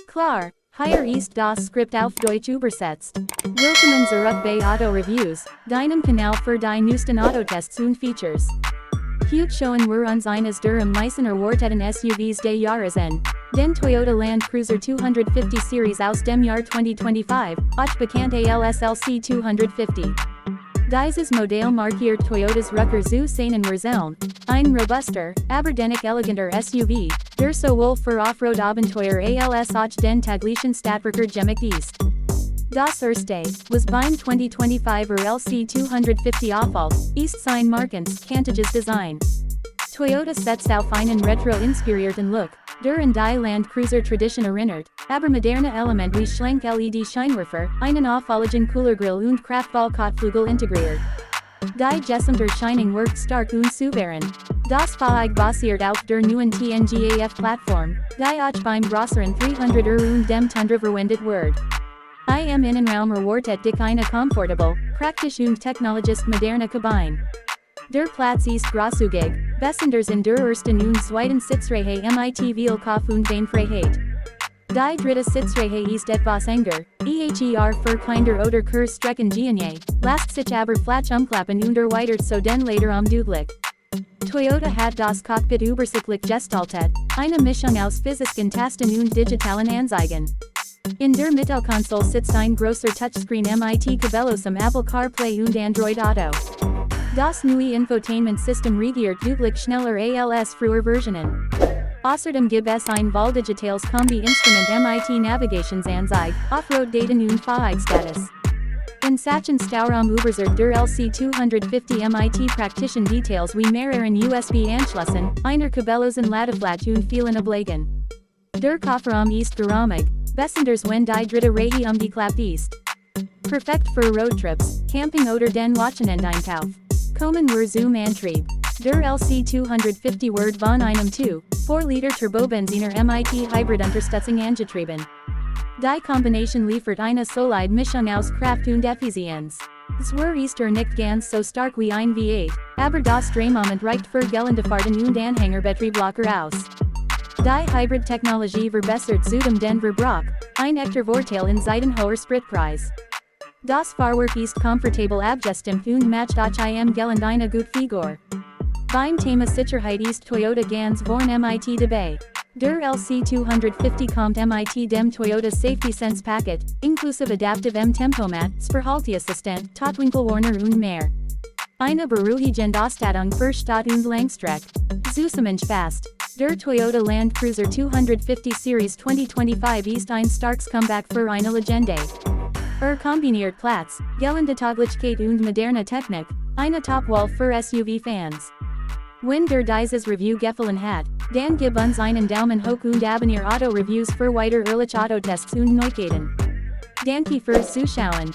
Klar, hier ist das Skript auf Deutsch übersetzt. Willkommen zurück bei Auto Reviews, deinem Kanal für die neuesten Autotests und Features. Heute schauen wir uns eines der am meisten erwarteten SUVs des Jahres an, den Toyota Land Cruiser 250 Series aus dem Jahr 2025, auch bekannt als LC 250. Dieses Modell markiert Toyotas Rückkehr zu seinen Wurzeln, ein robuster, aber dennoch eleganter SUV, der sowohl für Offroad-Abenteuer als auch den täglichen Stadtverkehr gemacht ist. Das erste, was beim 2025 LC 250 auffällt, ist sein markenkantiges Design. Toyota setzt auf einen retro-inspirierten Look, der an die Land Cruiser Tradition erinnert, aber moderne Elemente wie schlank LED-Scheinwerfer, einen auffälligen Coolergrill und Kraftball-Kotflügel integriert. Die gesamte Shining wirkt stark und souverän. Das Fahrzeug basiert auf der neuen TNGAF-Plattform, die auch beim größeren 300er und dem Tundra verwendet wird. Im Innenraum erwartet dich eine comfortable, praktisch und technologisch moderne Kabine. Der Platz ist großzügig, besonders in der ersten und zweiten Sitzreihe mit viel Kopf und Beinfreiheit. Die dritte Sitzreihe ist etwas enger, für kleiner oder Kurzstrecken gehen, lässt sich aber flach umklappen und erweitert so den Lederraum deutlich. Toyota hat das Cockpit übersichtlich gestaltet, eine Mischung aus physischen Tasten und digitalen Anzeigen. In der Mittelkonsole sitzt ein großer Touchscreen mit kabellosem Apple CarPlay und Android Auto. Das neue Infotainment-System reagiert deutlich schneller als frühere Versionen. Außerdem gibt es ein Wahldigitales Kombi-Instrument mit Navigationsanzeige, Offroad-Daten und Fahrzeugstatus. In Sachen Stauraum übersieht der LC 250 mit praktischen Details wie mehreren USB-Anschlüssen, einer kabellosen Ladefläche und vielen Ablagen. Der Kofferraum ist geräumig, besonders wenn die dritte Reihe umgeklappt ist. Perfekt für Roadtrips, Camping oder den Wochenendeinkauf. Kommen wir zum Antrieb. Der LC 250 wird von einem 2,4-Liter Turbobenziner mit Hybrid-Unterstützung angetrieben. Die Kombination liefert eine solide Mischung aus Kraft und Effizienz. Zwar ist nicht ganz so stark wie ein V8, aber das Drehmoment reicht für Geländefahrten und Anhängerbetrieb locker aus. Die Hybrid-Technologie verbessert zudem den Verbrauch, ein echter Vorteil in Zeiten hoher Spritpreis. Das Fahrwerk ist komfortabel abgestimmt und matcht auch im Gelände eine gute Figur. Beim Thema Sicherheit ist Toyota ganz vorn mit dabei. Der LC 250 kommt mit dem Toyota Safety Sense Paket, inklusive Adaptive Tempomat, Verhalteassistent, Totwinkelwarner und mehr. Eine beruhigende Ausstattung für Stadt und Langstrecke. Zusammenfassend, der Toyota Land Cruiser 250 Series 2025 ist ein starkes Comeback für eine Legende. Kombiniert Platz, GeländeTauglichkeit und moderne Technik, eine Top-Wahl für SUV-Fans. Wenn dir dieses Review gefallen hat, dann gib uns einen Daumen hoch und abonniere Auto Reviews für weiter ehrliche Autotests und Neuigkeiten. Danke fürs Zuschauen.